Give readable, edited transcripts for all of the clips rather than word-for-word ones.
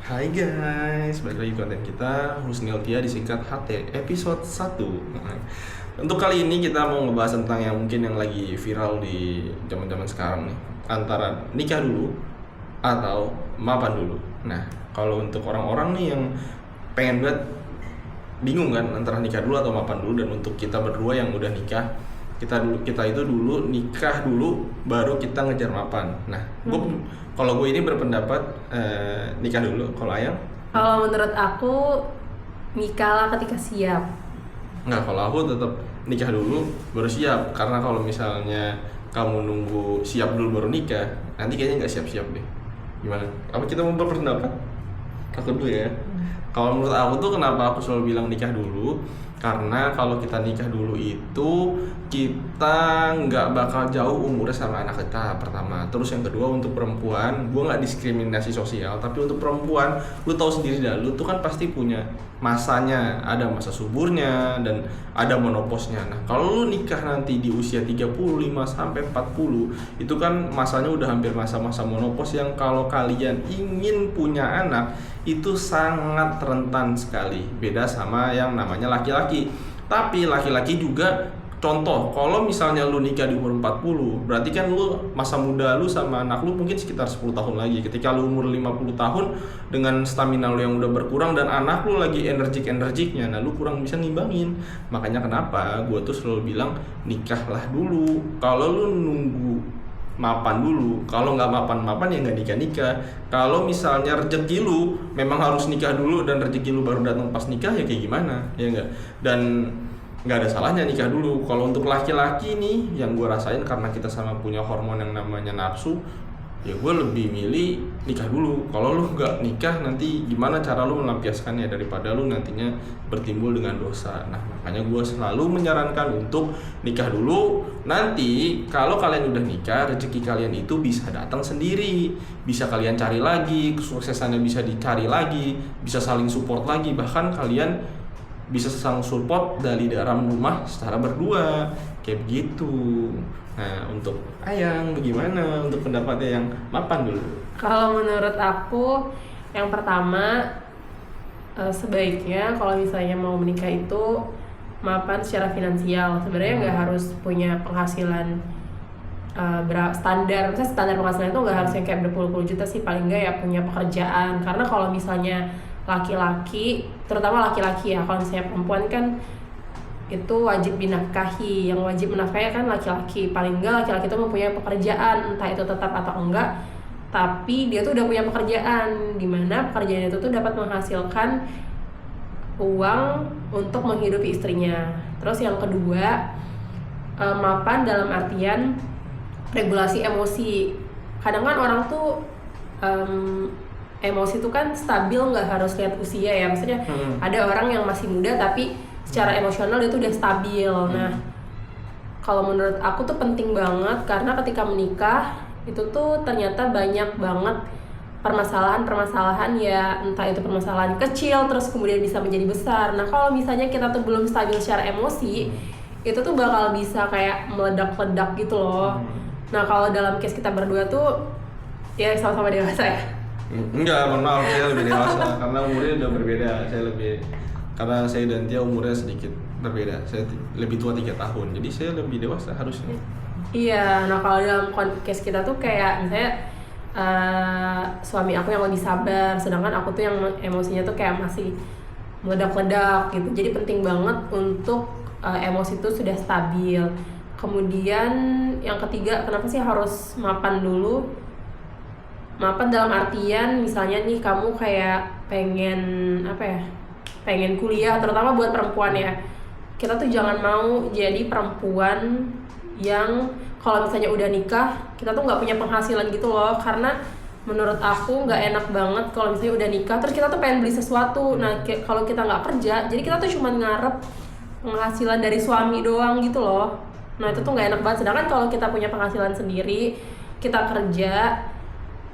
Hai guys, balik lagi konten kita Husni Altia disingkat HT episode 1. Untuk kali ini kita mau ngebahas tentang yang mungkin yang lagi viral di zaman-zaman sekarang nih, antara nikah dulu atau mapan dulu. Nah, kalau untuk orang-orang nih yang pengen banget bingung kan antara nikah dulu atau mapan dulu, dan untuk kita berdua yang udah nikah, kita itu dulu nikah dulu baru kita ngejar mapan. Nah, kalau gue ini berpendapat nikah dulu. Kalau Ayang? Kalau menurut aku nikahlah ketika siap. Nggak, kalau aku tetap nikah dulu baru siap. Karena kalau misalnya kamu nunggu siap dulu baru nikah, nanti kayaknya nggak siap-siap deh. Gimana? Apa kita mau berpendapat? Aku dulu ya. Kalau menurut aku tuh kenapa aku selalu bilang nikah dulu, karena kalau kita nikah dulu itu kita nggak bakal jauh umurnya sama anak kita, pertama. Terus yang kedua, untuk perempuan, gue nggak diskriminasi sosial, tapi untuk perempuan, lu tahu sendiri dah, lu tuh kan pasti punya masanya, ada masa suburnya dan ada menopausnya. Nah, kalau lu nikah nanti di usia 35 sampai 40, itu kan masanya udah hampir masa-masa menopause yang kalau kalian ingin punya anak itu sangat rentan sekali. Beda sama yang namanya laki-laki. Tapi laki-laki juga, contoh, kalau misalnya lu nikah di umur 40, berarti kan lu masa muda lu sama anak lu mungkin sekitar 10 tahun lagi. Ketika lu umur 50 tahun dengan stamina lu yang udah berkurang dan anak lu lagi energik-energiknya, nah lu kurang bisa ngimbangin. Makanya kenapa gue tuh selalu bilang nikahlah dulu. Kalau lu nunggu mapan dulu, kalau nggak mapan ya nggak nikah. Kalau misalnya rezeki lu memang harus nikah dulu dan rezeki lu baru datang pas nikah, ya kayak gimana, ya nggak? Dan nggak ada salahnya nikah dulu. Kalau untuk laki-laki nih, yang gue rasain karena kita sama punya hormon yang namanya nafsu, ya gue lebih milih nikah dulu. Kalau lu nggak nikah, nanti gimana cara lu melampiaskannya daripada lu nantinya bertimbul dengan dosa. Nah, makanya gue selalu menyarankan untuk nikah dulu. Nanti kalau kalian udah nikah, rezeki kalian itu bisa datang sendiri, bisa kalian cari lagi, kesuksesannya bisa dicari lagi, bisa saling support lagi, bahkan kalian bisa saling support dari dalam rumah secara berdua, kayak begitu. Nah, untuk Ayang bagaimana untuk pendapatnya yang mapan dulu? Kalau menurut aku, yang pertama sebaiknya kalau misalnya mau menikah itu mapan secara finansial. Sebenarnya nggak harus punya penghasilan standar. Misalnya standar penghasilan itu nggak harus yang kayak berpuluh-puluh juta sih, paling nggak ya punya pekerjaan. Karena kalau misalnya laki-laki, terutama laki-laki ya, kalau misalnya perempuan kan itu wajib dinafkahi. Yang wajib menafkahi kan laki-laki. Paling enggak laki-laki itu mempunyai pekerjaan, entah itu tetap atau enggak, tapi dia tuh udah punya pekerjaan, dimana pekerjaan itu tuh dapat menghasilkan uang untuk menghidupi istrinya. Terus yang kedua, mapan dalam artian regulasi emosi. Kadang kan orang tuh emosi itu kan stabil, nggak harus lihat usia ya. Maksudnya ada orang yang masih muda tapi secara emosional dia tuh udah stabil. Nah, kalau menurut aku tuh penting banget, karena ketika menikah itu tuh ternyata banyak banget permasalahan-permasalahan ya, entah itu permasalahan kecil terus kemudian bisa menjadi besar. Nah, kalau misalnya kita tuh belum stabil secara emosi, itu tuh bakal bisa kayak meledak-ledak gitu loh. Nah, kalau dalam case kita berdua tuh ya sama-sama dewasa ya. Enggak, mohon maaf, saya lebih dewasa karena umurnya udah berbeda. Karena saya dan Tia umurnya sedikit berbeda. Saya lebih tua 3 tahun, jadi saya lebih dewasa harusnya. Iya, nah kalau dalam case kita tuh kayak misalnya suami aku yang lebih sabar, sedangkan aku tuh yang emosinya tuh kayak masih meledak-ledak gitu. Jadi penting banget untuk emosi itu sudah stabil. Kemudian yang ketiga, kenapa sih harus mapan dulu? Mapan dalam artian misalnya nih kamu kayak pengen kuliah, terutama buat perempuan ya. Kita tuh jangan mau jadi perempuan yang kalau misalnya udah nikah kita tuh nggak punya penghasilan gitu loh. Karena menurut aku nggak enak banget kalau misalnya udah nikah terus kita tuh pengen beli sesuatu. Nah, kalau kita nggak kerja, jadi kita tuh cuma ngarep penghasilan dari suami doang gitu loh. Nah, itu tuh nggak enak banget. Sedangkan kalau kita punya penghasilan sendiri, kita kerja,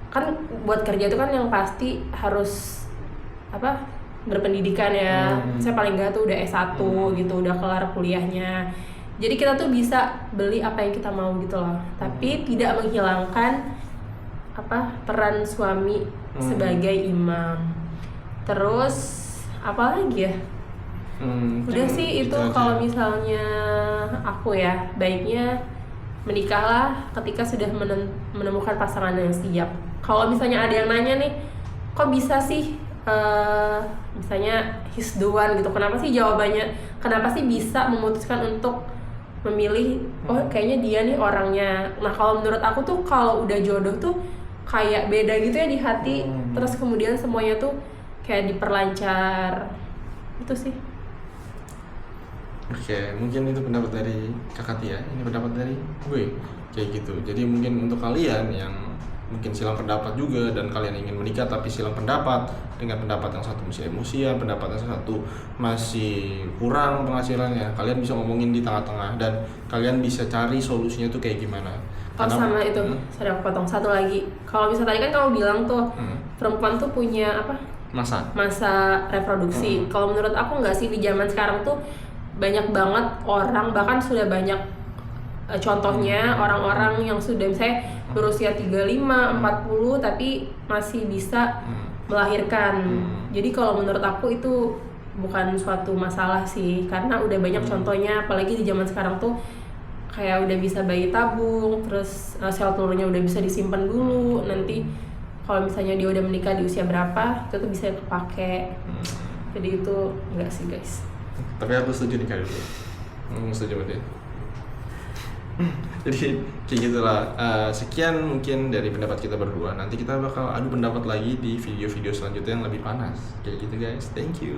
kan buat kerja itu kan yang pasti harus berpendidikan ya. Saya paling nggak tuh udah S1 gitu, udah kelar kuliahnya. Jadi kita tuh bisa beli apa yang kita mau gitu loh. Tapi tidak menghilangkan peran suami sebagai imam. Terus apa lagi ya? Udah sih itu kalau misalnya aku ya, baiknya menikahlah ketika sudah menemukan pasangan yang siap. Kalau misalnya ada yang nanya nih, kok bisa sih misalnya he's the one gitu, kenapa sih jawabannya, kenapa sih bisa memutuskan untuk memilih kayaknya dia nih orangnya. Nah kalau menurut aku tuh kalau udah jodoh tuh kayak beda gitu ya di hati, terus kemudian semuanya tuh kayak diperlancar, itu sih. Oke, mungkin itu pendapat dari Kakak Tia, ini pendapat dari gue, kayak gitu. Jadi mungkin untuk kalian yang mungkin silang pendapat juga dan kalian ingin menikah tapi silang pendapat, dengan pendapat yang satu masih emosian, pendapat yang satu masih kurang penghasilannya, kalian bisa ngomongin di tengah-tengah dan kalian bisa cari solusinya tuh kayak gimana. Sama itu, saya aku potong satu lagi. Kalau misalnya tadi kan kamu bilang tuh perempuan tuh punya masa reproduksi. Kalau menurut aku nggak sih, di zaman sekarang tuh banyak banget orang, bahkan sudah banyak contohnya orang-orang yang sudah misalnya berusia 35, 40 tapi masih bisa melahirkan. Jadi kalau menurut aku itu bukan suatu masalah sih, karena udah banyak contohnya, apalagi di zaman sekarang tuh kayak udah bisa bayi tabung, terus sel telurnya udah bisa disimpan dulu, nanti kalau misalnya dia udah menikah di usia berapa itu tuh bisa kepake. Jadi itu enggak sih guys. Tapi aku setuju nikah dulu. Setuju sama dia. Jadi kayak gitulah. Sekian mungkin dari pendapat kita berdua. Nanti kita bakal adu pendapat lagi di video-video selanjutnya yang lebih panas. Kayak gitu guys. Thank you.